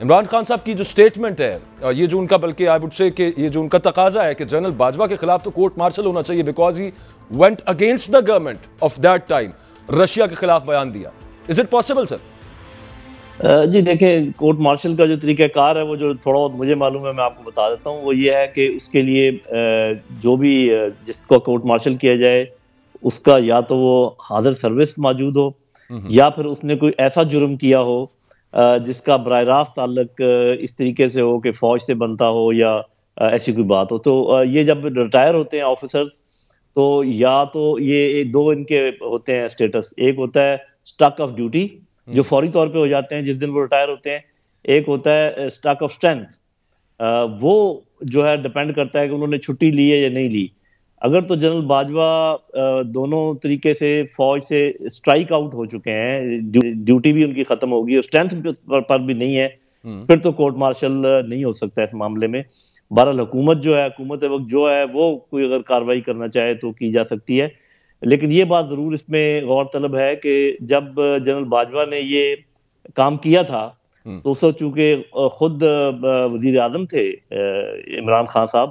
عمران خان صاحب کی جو سٹیٹمنٹ ہے، یہ جو ان کا بلکہ آئی وڈ سے کہ یہ جو ان کا تقاضا ہے کہ جنرل باجوہ کے خلاف تو کورٹ مارشل ہونا چاہیے because he went against the government of that time, Russia کے خلاف بیان دیا. از اٹ پاسبل سر؟ جی دیکھیں، کورٹ مارشل کا جو طریقہ کار ہے وہ جو تھوڑا بہت مجھے معلوم ہے میں آپ کو بتا دیتا ہوں. وہ یہ ہے کہ اس کے لیے جو بھی جس کو کورٹ مارشل کیا جائے اس کا یا تو وہ حاضر سروس موجود ہو یا پھر اس نے کوئی ایسا جرم کیا ہو جس کا براہ راست تعلق اس طریقے سے ہو کہ فوج سے بنتا ہو یا ایسی کوئی بات ہو. تو یہ جب ریٹائر ہوتے ہیں آفیسرز تو یا تو یہ دو ان کے ہوتے ہیں سٹیٹس. ایک ہوتا ہے سٹاک آف ڈیوٹی جو فوری طور پہ ہو جاتے ہیں جس دن وہ ریٹائر ہوتے ہیں. ایک ہوتا ہے سٹاک آف اسٹرینتھ، وہ جو ہے ڈیپینڈ کرتا ہے کہ انہوں نے چھٹی لی ہے یا نہیں لی. اگر تو جنرل باجوہ دونوں طریقے سے فوج سے اسٹرائک آؤٹ ہو چکے ہیں، ڈیوٹی بھی ان کی ختم ہوگی اور اسٹرینتھ پر بھی نہیں ہے، پھر تو کورٹ مارشل نہیں ہو سکتا اس معاملے میں. بہرحال حکومت وقت جو ہے وہ کوئی اگر کارروائی کرنا چاہے تو کی جا سکتی ہے. لیکن یہ بات ضرور اس میں غور طلب ہے کہ جب جنرل باجوہ نے یہ کام کیا تھا تو اس وقت چونکہ خود وزیر اعظم تھے عمران خان صاحب،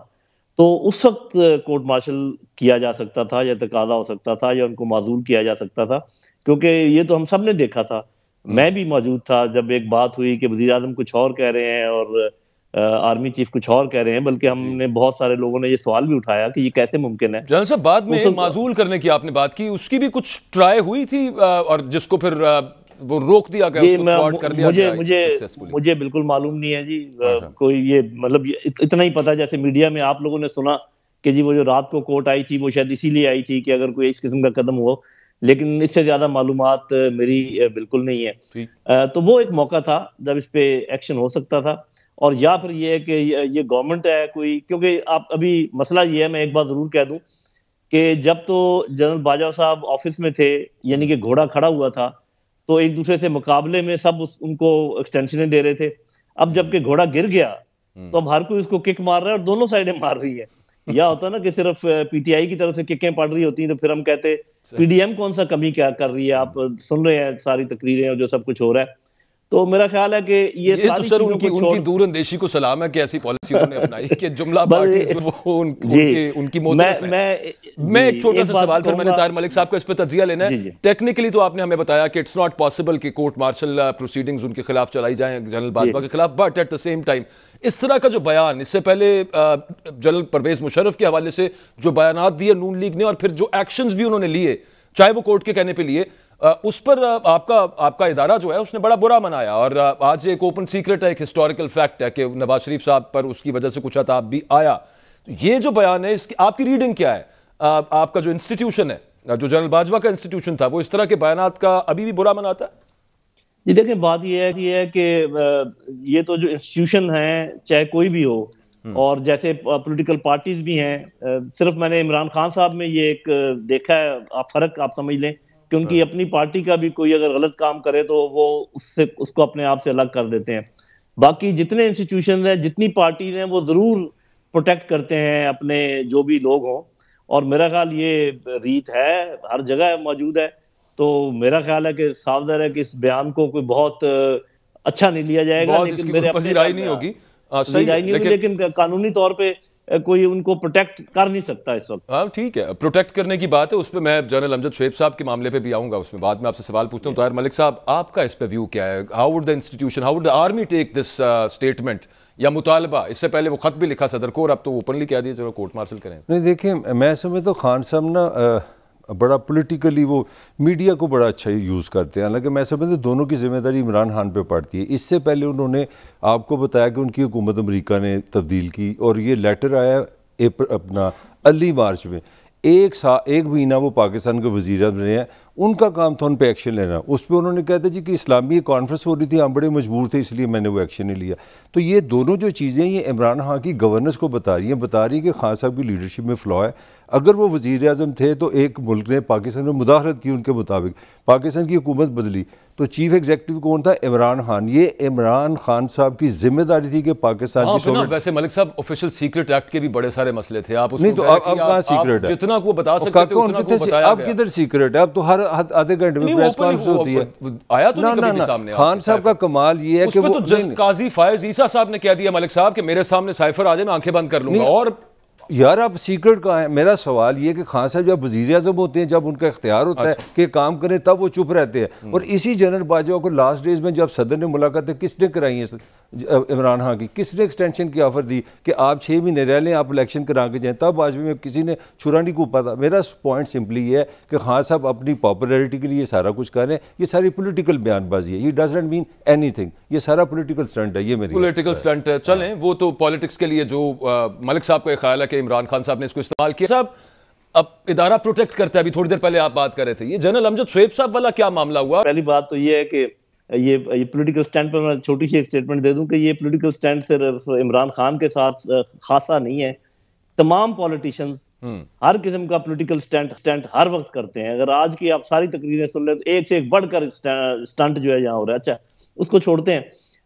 تو اس وقت کورٹ مارشل کیا جا سکتا تھا یا تقاضا ہو سکتا تھا یا ان کو معزول کیا جا سکتا تھا، کیونکہ یہ تو ہم سب نے دیکھا تھا. میں بھی موجود تھا جب ایک بات ہوئی کہ وزیر اعظم کچھ اور کہہ رہے ہیں اور آرمی چیف کچھ اور کہہ رہے ہیں، بلکہ ہم نے بہت سارے لوگوں نے یہ سوال بھی اٹھایا کہ یہ کیسے ممکن ہے. جنرل صاحب بعد میں معزول کرنے کی آپ نے بات کی، اس کی بھی کچھ ٹرائی ہوئی تھی اور جس کو پھر وہ روک دیا گیا. مجھے بالکل معلوم نہیں ہے جی، کوئی یہ مطلب اتنا ہی پتا جیسے میڈیا میں آپ لوگوں نے سنا کہ جی وہ جو رات کو کوٹ آئی تھی وہ شاید اسی لیے آئی تھی کہ اگر کوئی اس قسم کا قدم ہو، لیکن اس سے زیادہ معلومات میری بالکل نہیں ہے. تو وہ ایک موقع تھا جب اس پہ ایکشن ہو سکتا تھا. اور یا پھر یہ ہے کہ یہ گورنمنٹ ہے کوئی، کیونکہ آپ ابھی مسئلہ یہ ہے، میں ایک بات ضرور کہہ دوں کہ جب تو جنرل باجوہ صاحب آفس میں تھے یعنی کہ گھوڑا کھڑا ہوا تھا تو ایک دوسرے سے مقابلے میں سب ان کو ایکسٹینشنیں دے رہے تھے. اب جب کہ گھوڑا گر گیا تو اب ہر کوئی اس کو کک مار رہا ہے اور دونوں سائڈیں مار رہی ہے. یا ہوتا نا کہ صرف پی ٹی آئی کی طرف سے ککیں پڑ رہی ہوتی ہیں تو پھر ہم کہتے پی ڈی ایم کون سا کمی کیا کر رہی ہے. آپ سن رہے ہیں ساری تقریریں اور جو سب کچھ ہو رہا ہے. تو میرا خیال ہے کہ یہ تو سر ان کی دور اندیشی کو سلام ہے کہ ایسی پالیسی انہوں نے اپنائی کہ جملہ پارٹیز وہ ان کی موترف ہے. میں ایک چھوٹا سا سوال پھر میں نے طاہر ملک صاحب کا اس پہ تجزیہ لینا ہے. ٹیکنیکلی تو آپ نے ہمیں بتایا کہ اٹس ناٹ پاسبل کہ کورٹ مارشل پروسیڈنگز ان کے خلاف چلائی جائیں جنرل باجوہ کے خلاف، but at the same time اس طرح کا جو بیان اس سے پہلے جنرل پرویز مشرف کے حوالے سے جو بیانات دیے نون لیگ نے اور پھر جو ایکشنز بھی انہوں نے لیے چاہے وہ کورٹ کے کہنے پہ لیے، اس پر آپ کا ادارہ جو ہے اس نے بڑا برا منایا. اور آج ایک اوپن سیکرٹ ہے، ایک ہسٹوریکل فیکٹ ہے کہ نواز شریف صاحب پر اس کی وجہ سے کچھ عتاب بھی آیا. یہ جو بیان ہے اس کی آپ کی ریڈنگ کیا ہے؟ آپ کا جو انسٹیٹیوشن ہے، جو جنرل باجوہ کا انسٹیٹیوشن تھا، وہ اس طرح کے بیانات کا ابھی بھی برا مناتا ہے؟ جی دیکھیں، بات یہ ہے کہ یہ تو جو انسٹیٹیوشن ہیں چاہے کوئی بھی ہو اور جیسے پولیٹیکل پارٹیز بھی ہیں، صرف میں نے عمران خان صاحب میں یہ ایک دیکھا ہے، آپ فرق آپ سمجھ لیں کہ ان کی اپنی پارٹی کا بھی کوئی اگر غلط کام کرے تو وہ اس کو اپنے آپ سے الگ کر دیتے ہیں. باقی جتنے انسٹیٹیوشنز ہیں، جتنی پارٹیز ہیں، وہ ضرور پروٹیکٹ کرتے ہیں اپنے جو بھی لوگ ہوں. اور میرا خیال یہ ریت ہے ہر جگہ موجود ہے. تو میرا خیال ہے کہ صاف ظاہر ہے کہ اس بیان کو کوئی بہت اچھا نہیں لیا جائے گا، لیکن میرے اپنے رائے نہیں ہوگی، لیکن قانونی طور پہ کوئی ان کو پروٹیکٹ کر نہیں سکتا اس وقت. ہاں ٹھیک ہے، پروٹیکٹ کرنے کی بات ہے، اس پہ میں جنرل امجد شعیب صاحب کے معاملے پہ بھی آؤں گا، اس میں بعد میں آپ سے سوال پوچھتا ہوں. طاہر ملک صاحب آپ کا اس پہ ویو کیا ہے؟ How would the institution, how would the army take this statement یا مطالبہ؟ اس سے پہلے وہ خط بھی لکھا صدر کو اور اب تو اوپنلی کہہ دیا چلو کورٹ مارشل کریں. نہیں دیکھیں، میں سمجھتا ہوں خان صاحب نا بڑا پولیٹیکلی وہ میڈیا کو بڑا اچھا یوز کرتے ہیں، حالانکہ میں سمجھتا ہوں دونوں کی ذمہ داری عمران خان پہ پڑتی ہے. اس سے پہلے انہوں نے آپ کو بتایا کہ ان کی حکومت امریکہ نے تبدیل کی اور یہ لیٹر آیا اپنا ارلی مارچ میں. ایک مہینہ وہ پاکستان کے وزیر اعظم رہے ہیں، ان کا کام تھا ان پہ ایکشن لینا. اس پہ انہوں نے کہتے جی کہ اسلامی کانفرنس ہو رہی تھی، ہم بڑے مجبور تھے اس لیے میں نے وہ ایکشن نہیں لیا. تو یہ دونوں جو چیزیں یہ عمران خان کی گورننس کو بتا رہی ہیں کہ خان صاحب کی لیڈرشپ میں فلا ہے. اگر وہ وزیر اعظم تھے تو ایک ملک نے پاکستان میں مداخلت کی، ان کے مطابق پاکستان کی حکومت بدلی تو چیف ایگزیکٹو کون تھا؟ عمران خان. یہ عمران خان صاحب کی ذمہ داری تھی کہ پاکستان کی ویسے ملک صاحب آفیشیل سیکرٹ ایکٹ کے بھی بڑے سارے مسئلے تھے، آپ نہیں تو اب کہاں سیکرٹ ہے؟ جتنا کو بتا سکتے تھے اتنا کو بتایا گیا. اب کدھر سیکرٹ ہے؟ اب تو ہر آدھے گھنٹے میں پریس کانفرنس ہوتی ہے. آیا تو نہیں کبھی سامنے. خان صاحب کا کمال یہ ہے کہ وہ قاضی فائز عیسیٰ صاحب نے کہہ دیا ملک صاحب کہ میرے سامنے سائفر آ جائے میں آنکھیں بند کر لوں گا. اور یار آپ سیکرٹ کہاں ہے؟ میرا سوال یہ کہ خان صاحب جب وزیر اعظم ہوتے ہیں، جب ان کا اختیار ہوتا ہے کہ کام کریں، تب وہ چپ رہتے ہیں. اور اسی جنرل باجوہ کو لاسٹ ڈیز میں جب صدر نے ملاقاتیں کس نے کرائی ہیں عمران خان کی، کس نے ایکسٹینشن کی آفر دی کہ آپ 6 مہینے رہ لیں، آپ الیکشن کرا کے جائیں، تب باجوہ میں کسی نے چھرا نہیں کوپا تھا. میرا پوائنٹ سمپلی یہ ہے کہ خان صاحب اپنی پاپولیرٹی کے لیے یہ سارا کچھ کر رہے ہیں. یہ ساری پولیٹیکل بیان بازی ہے. یہ does not mean any thing. یہ سارا پولیٹیکل سٹنٹ ہے. یہ میری پولیٹیکل سٹنٹ ہے. چلیں وہ تو پالیٹکس کے لیے جو ملک صاحب کا یہ خیال ہے کہ عمران خان صاحب نے اس کو استعمال کیا. صاحب اب ادارہ پروٹیکٹ کرتا ہے. ابھی تھوڑی دیر پہلے آپ بات کر رہے تھے، یہ جنرل امجد شعیب صاحب والا کیا معاملہ ہوا؟ پہلی بات تو یہ ہے کہ یہ پولیٹیکل سٹینڈ پر میں چھوٹی سی ایک سٹیٹمنٹ دے دوں کہ یہ پولیٹیکل سٹینڈ صرف عمران خان کے ساتھ خاصا نہیں ہے. تمام پولیٹیشنز ہر قسم کا پولیٹیکل سٹینڈ ہر وقت کرتے ہیں. اگر آج کی آپ ساری تقریریں سن لیں تو ایک سے ایک بڑھ کر سٹنٹ جو ہے یہاں ہو رہا ہے. اچھا اس کو چھوڑتے ہیں.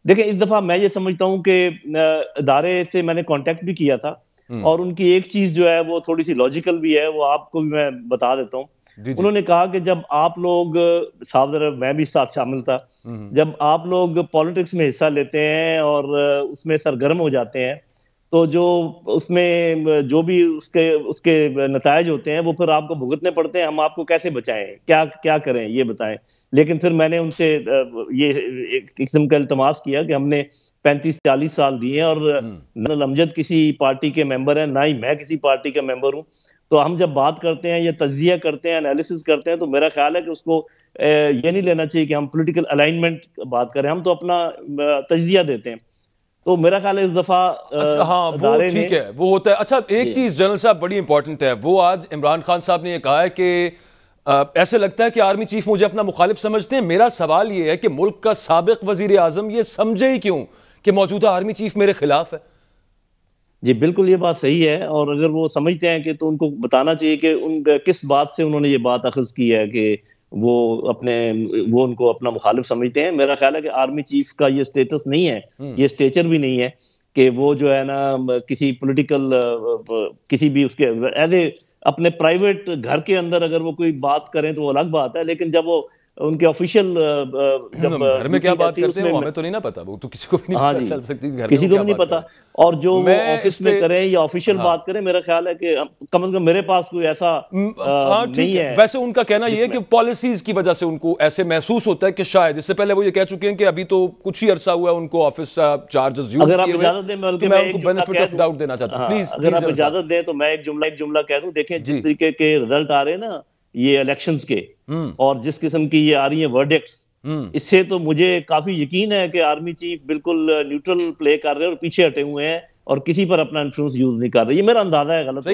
دیکھیں اس دفعہ میں یہ سمجھتا ہوں کہ ادارے سے میں نے کانٹیکٹ بھی کیا تھا اور ان کی ایک چیز جو ہے وہ تھوڑی سی لاجیکل بھی ہے، وہ آپ کو بھی میں بتا دیتا ہوں. انہوں نے کہا کہ جب آپ لوگ میں بھی ساتھ شامل تھا، جب آپ لوگ پالیٹکس میں حصہ لیتے ہیں اور اس میں سرگرم ہو جاتے ہیں تو جو اس میں جو بھی اس کے نتائج ہوتے ہیں وہ پھر آپ کو بھگتنے پڑتے ہیں. ہم آپ کو کیسے بچائیں، کیا کریں یہ بتائیں. لیکن پھر میں نے ان سے یہ ایک قسم کا التماس کیا کہ ہم نے 35-40 سال دیے اور جنرل امجد کسی پارٹی کے ممبر ہیں، نہ ہی میں کسی پارٹی کا ممبر ہوں. تو ہم جب بات کرتے ہیں یا تجزیہ کرتے ہیں، انالیسس کرتے ہیں، تو میرا خیال ہے کہ اس کو یہ نہیں لینا چاہیے کہ ہم پولیٹیکل الائنمنٹ بات کریں. ہم تو اپنا تجزیہ دیتے ہیں. تو میرا خیال ہے اس دفعہ ہاں وہ ٹھیک ہے، وہ ہوتا ہے. اچھا ایک چیز جنرل صاحب بڑی امپورٹنٹ ہے، وہ آج عمران خان صاحب نے یہ کہا ہے کہ ایسے لگتا ہے کہ آرمی چیف مجھے اپنا مخالف سمجھتے ہیں. میرا سوال یہ ہے کہ ملک کا سابق وزیر اعظم یہ سمجھے ہی کیوں کہ موجودہ آرمی چیف میرے خلاف ہے؟ جی بالکل یہ بات صحیح ہے. اور اگر وہ سمجھتے ہیں کہ تو ان کو بتانا چاہیے کہ کس بات سے انہوں نے یہ بات اخذ کی ہے کہ وہ ان کو اپنا مخالف سمجھتے ہیں. میرا خیال ہے کہ آرمی چیف کا یہ سٹیٹس نہیں ہے، یہ سٹیچر بھی نہیں ہے کہ وہ جو ہے نا کسی پولیٹیکل کسی بھی اس کے اپنے پرائیویٹ گھر کے اندر اگر وہ کوئی بات کریں تو وہ الگ بات ہے. لیکن جب وہ ان کے آفیشیل گھر میں کیا بات کرتے ہیں ہمیں تو نہیں نہ پتا، وہ تو کسی کو بھی نہیں پتا چل سکتی، کسی کو بھی نہیں پتا. اور جو وہ آفس میں کریں یا آفیشیل بات کریں، میرا خیال ہے کہ کم از کم میرے پاس کوئی ایسا نہیں ہے. ویسے ان کا کہنا یہ ہے کہ پالیسیز کی وجہ سے ان کو ایسے محسوس ہوتا ہے کہ شاید اس سے پہلے وہ یہ کہہ چکے ہیں کہ ابھی تو کچھ ہی عرصہ ہوا ہے ان کو آفس چارجز یوز اگر آپ اجازت دیں میں ان کو بینیفٹ آف ڈاؤٹ دینا چاہتا ہوں. پلیز اگر آپ اجازت دیں تو میں ایک جملہ کہہ دوں. دیکھیں جس طریقے کے رزلٹ آ رہے ہیں نا یہ الیکشنز کے، اور جس قسم کی یہ آ رہی ہیں ورڈکٹس، اس سے تو مجھے کافی یقین ہے کہ آرمی چیف بالکل نیوٹرل پلے کر رہے ہیں اور پیچھے ہٹے ہوئے ہیں اور کسی پر اپنا انفلوئنس یوز نہیں کر رہے. یہ میرا اندازہ ہے، غلط